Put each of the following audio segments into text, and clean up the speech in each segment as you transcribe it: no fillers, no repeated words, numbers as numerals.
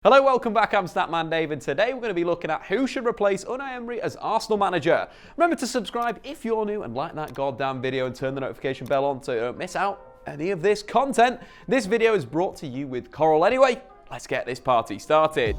Hello, welcome back. I'm Statman Dave, and today we're going to be looking at who should replace Unai Emery as Arsenal manager. Remember to subscribe if you're new and like that goddamn video and turn the notification bell on so you don't miss out any of this content. This video is brought to you with Coral. Anyway, let's get this party started.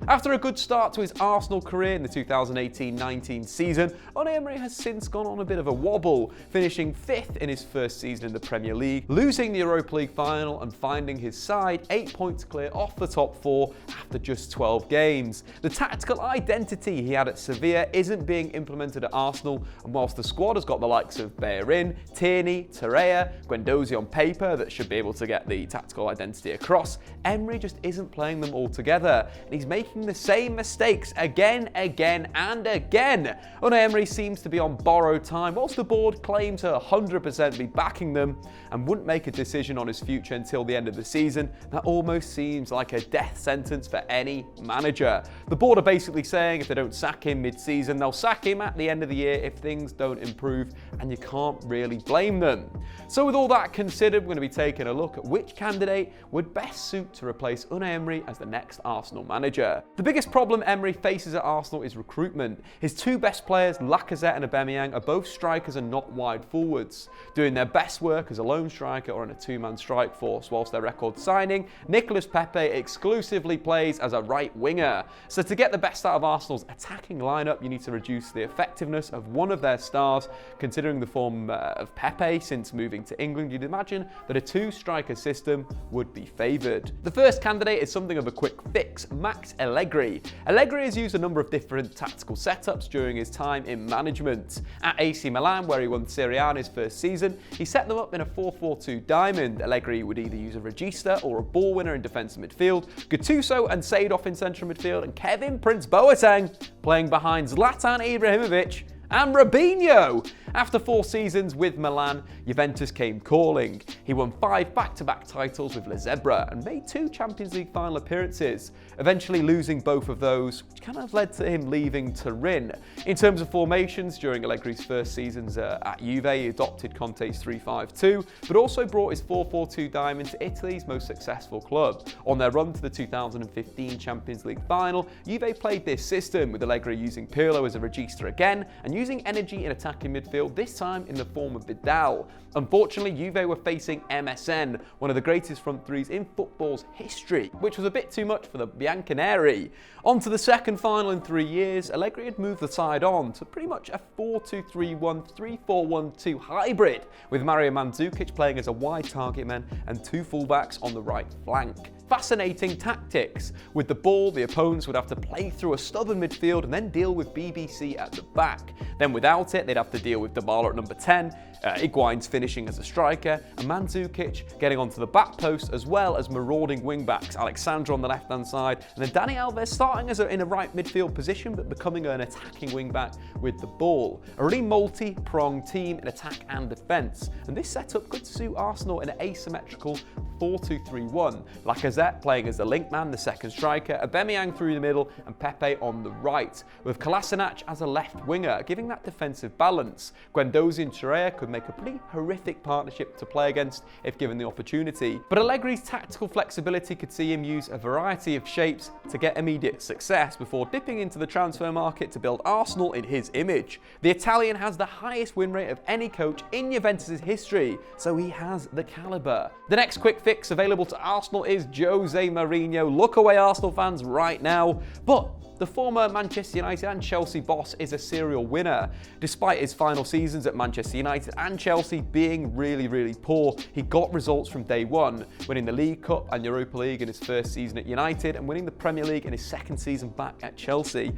After a good start to his Arsenal career in the 2018-19 season, Unai Emery has since gone on a bit of a wobble, finishing 5th in his first season in the Premier League, losing the Europa League final and finding his side 8 points clear off the top 4 after just 12 games. The tactical identity he had at Sevilla isn't being implemented at Arsenal, and whilst the squad has got the likes of Bellerin, Tierney, Torreira, Guendouzi on paper that should be able to get the tactical identity across, Emery just isn't playing them all together, and he's making the same mistakes again and again. Unai Emery seems to be on borrowed time, whilst the board claim to 100% be backing them and wouldn't make a decision on his future until the end of the season. That almost seems like a death sentence for any manager. The board are basically saying if they don't sack him mid-season, they'll sack him at the end of the year if things don't improve, and you can't really blame them. So with all that considered, we're going to be taking a look at which candidate would best suit to replace Unai Emery as the next Arsenal manager. The biggest problem Emery faces at Arsenal is recruitment. His two best players, Lacazette and Aubameyang, are both strikers and not wide forwards, doing their best work as a lone striker or in a two-man strike force, whilst their record signing, Nicolas Pepe, exclusively plays as a right winger. So to get the best out of Arsenal's attacking lineup, you need to reduce the effectiveness of one of their stars. Considering the form of Pepe since moving to England, you'd imagine that a two-striker system would be favoured. The first candidate is something of a quick fix, Max Allegri. Allegri has used a number of different tactical setups during his time in management. At AC Milan, where he won Serie A in his first season, he set them up in a 4-4-2 diamond. Allegri would either use a regista or a ball winner in defensive midfield, Gattuso and Seedorf in central midfield, and Kevin Prince Boateng playing behind Zlatan Ibrahimovic and Robinho. After 4 seasons with Milan, Juventus came calling. He won 5 back-to-back titles with La Zebra and made 2 Champions League final appearances, eventually losing both of those, which kind of led to him leaving Turin. In terms of formations, during Allegri's first seasons at Juve, he adopted Conte's 3-5-2, but also brought his 4-4-2 diamond to Italy's most successful club. On their run to the 2015 Champions League final, Juve played this system, with Allegri using Pirlo as a regista again, and using energy in attacking midfield, this time in the form of Vidal. Unfortunately, Juve were facing MSN, one of the greatest front threes in football's history, which was a bit too much for the Bianconeri. On to the second final in 3 years, Allegri had moved the side on to pretty much a 4-2-3-1, 3-4-1-2 hybrid, with Mario Mandzukic playing as a wide target man and 2 fullbacks on the right flank. Fascinating tactics. With the ball, the opponents would have to play through a stubborn midfield and then deal with BBC at the back. Then without it, they'd have to deal with Dybala at number 10, Higuain's finishing as a striker, and Mandzukic getting onto the back post, as well as marauding wing-backs, Alexandre on the left-hand side, and then Dani Alves starting in a right midfield position, but becoming an attacking wing-back with the ball. A really multi-pronged team in attack and defence, and this setup could suit Arsenal in an asymmetrical 4-2-3-1. Lacazette playing as the link man, the second striker, Aubameyang through the middle, and Pepe on the right, with Kolasinac as a left winger, giving that defensive balance. Guendouzi and Torreira could make a pretty horrific partnership to play against if given the opportunity. But Allegri's tactical flexibility could see him use a variety of shapes to get immediate success before dipping into the transfer market to build Arsenal in his image. The Italian has the highest win rate of any coach in Juventus' history, so he has the calibre. The next quick fix available to Arsenal is Jose Mourinho. Look away, Arsenal fans, right now. But the former Manchester United and Chelsea boss is a serial winner. Despite his final seasons at Manchester United and Chelsea being really poor, he got results from day one, winning the League Cup and Europa League in his first season at United and winning the Premier League in his second season back at Chelsea.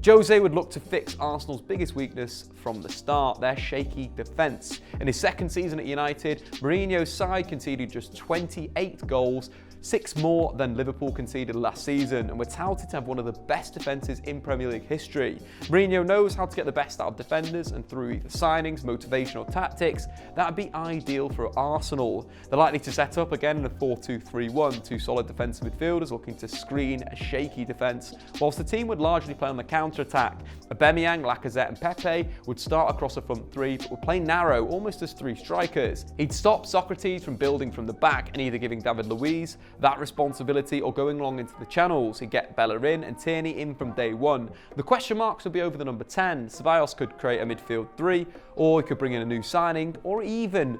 Jose would look to fix Arsenal's biggest weakness from the start, their shaky defence. In his second season at United, Mourinho's side conceded just 28 goals, 6 more than Liverpool conceded last season, and were touted to have one of the best defences in Premier League history. Mourinho knows how to get the best out of defenders, and through either signings, motivation or tactics, that would be ideal for Arsenal. They're likely to set up again in a 4-2-3-1, 2 solid defensive midfielders looking to screen a shaky defence, whilst the team would largely play on the counter-attack. Aubameyang, Lacazette and Pepe would start across a front 3, but would play narrow, almost as 3 strikers. He'd stop Socrates from building from the back and either giving David Luiz that responsibility or going along into the channels. He'd get Bellerin and Tierney in from day one. The question marks would be over the number 10. Ceballos could create a midfield 3, or he could bring in a new signing, or even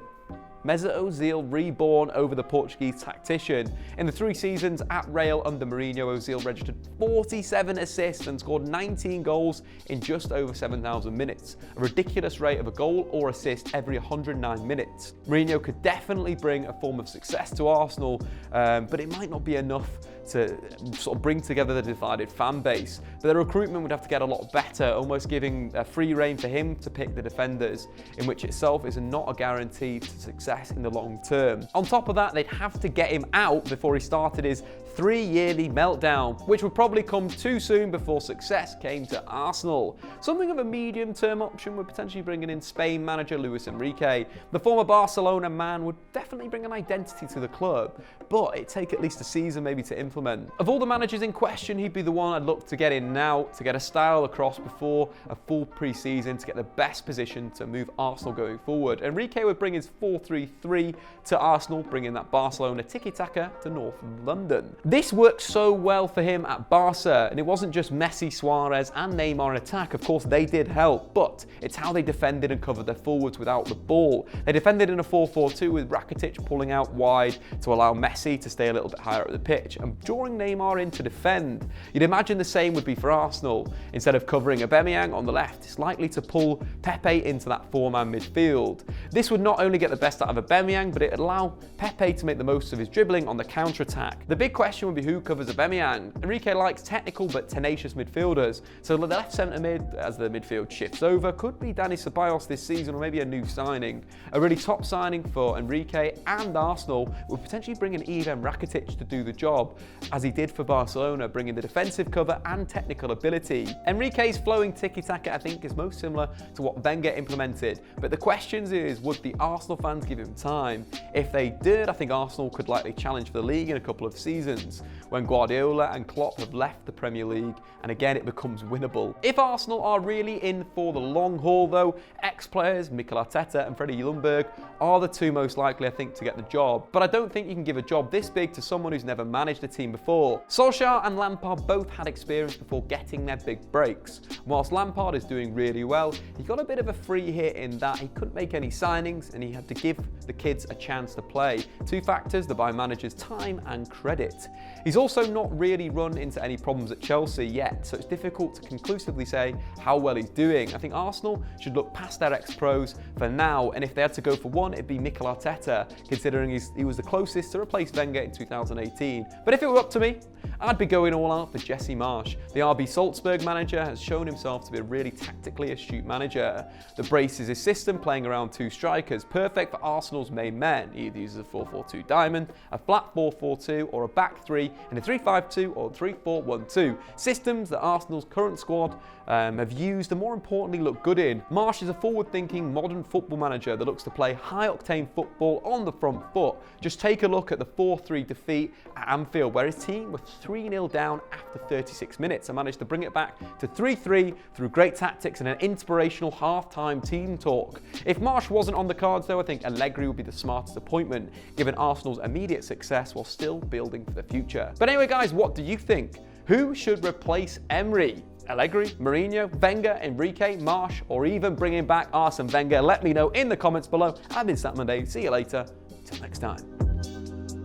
Mesut Ozil reborn over the Portuguese tactician. In the 3 seasons at Real under Mourinho, Ozil registered 47 assists and scored 19 goals in just over 7,000 minutes, a ridiculous rate of a goal or assist every 109 minutes. Mourinho could definitely bring a form of success to Arsenal, but it might not be enough to sort of bring together the divided fan base. But the recruitment would have to get a lot better, almost giving a free rein for him to pick the defenders, in which itself is not a guarantee to success in the long term. On top of that, they'd have to get him out before he started his 3-yearly meltdown, which would probably come too soon before success came to Arsenal. Something of a medium-term option would potentially bringing in Spain manager Luis Enrique. The former Barcelona man would definitely bring an identity to the club, but it'd take at least a season maybe to implement. Of all the managers in question, he'd be the one I'd look to get in now, to get a style across before a full pre-season, to get the best position to move Arsenal going forward. Enrique would bring his 4-3-3 to Arsenal, bringing that Barcelona tiki-taka to North London. This worked so well for him at Barca, and it wasn't just Messi, Suarez and Neymar in attack. Of course, they did help, but it's how they defended and covered their forwards without the ball. They defended in a 4-4-2 with Rakitic pulling out wide to allow Messi to stay a little bit higher up the pitch and drawing Neymar in to defend. You'd imagine the same would be for Arsenal. Instead of covering Aubameyang on the left, it's likely to pull Pepe into that 4-man midfield. This would not only get the best out of Aubameyang, but it'd allow Pepe to make the most of his dribbling on the counter-attack. The big question would be who covers Aubameyang. Enrique likes technical but tenacious midfielders, so the left centre mid, as the midfield shifts over, could be Dani Ceballos this season, or maybe a new signing. A really top signing for Enrique and Arsenal would potentially bring in Ivan Rakitic to do the job, as he did for Barcelona, bringing the defensive cover and technical ability. Enrique's flowing tiki-taka, I think, is most similar to what Wenger implemented, but the question is, would the Arsenal fans give him time? If they did, I think Arsenal could likely challenge for the league in a couple of seasons, when Guardiola and Klopp have left the Premier League, and again it becomes winnable. If Arsenal are really in for the long haul though, ex-players Mikel Arteta and Freddie Ljungberg are the 2 most likely, I think, to get the job, but I don't think you can give a job this big to someone who's never managed a team before. Solskjaer and Lampard both had experience before getting their big breaks. Whilst Lampard is doing really well, he got a bit of a free hit in that he couldn't make any signings and he had to give the kids a chance to play. 2 factors that buy managers time and credit. He's also not really run into any problems at Chelsea yet, so it's difficult to conclusively say how well he's doing. I think Arsenal should look past their ex-pros for now, and if they had to go for one, it'd be Mikel Arteta, considering he was the closest to replace Wenger in 2018. But if it were up to me, I'd be going all out for Jesse Marsch. The RB Salzburg manager has shown himself to be a really tactically astute manager that braces his system, playing around 2 strikers, perfect for Arsenal's main men. He either uses a 4-4-2 diamond, a flat 4-4-2, or a back 3 in a 3-5-2 or 3-4-1-2. Systems that Arsenal's current squad have used and more importantly look good in. Marsch is a forward-thinking modern football manager that looks to play high-octane football on the front foot. Just take a look at the 4-3 defeat at Anfield, where his team were 3-0 down after 36 minutes and managed to bring it back to 3-3 through great tactics and an inspirational half-time team talk. If Marsch wasn't on the cards though, I think Allegri would be the smartest appointment, given Arsenal's immediate success while still building for the future. But anyway guys, what do you think? Who should replace Emery? Allegri, Mourinho, Wenger, Enrique, Marsch, or even bringing back Arsene Wenger? Let me know in the comments below. I've been Statman Dave. See you later. Till next time.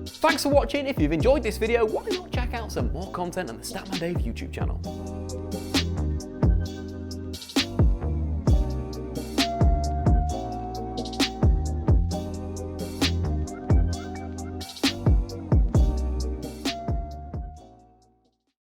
Thanks for watching. If you've enjoyed this video, why not check out some more content on the Statman Dave YouTube channel.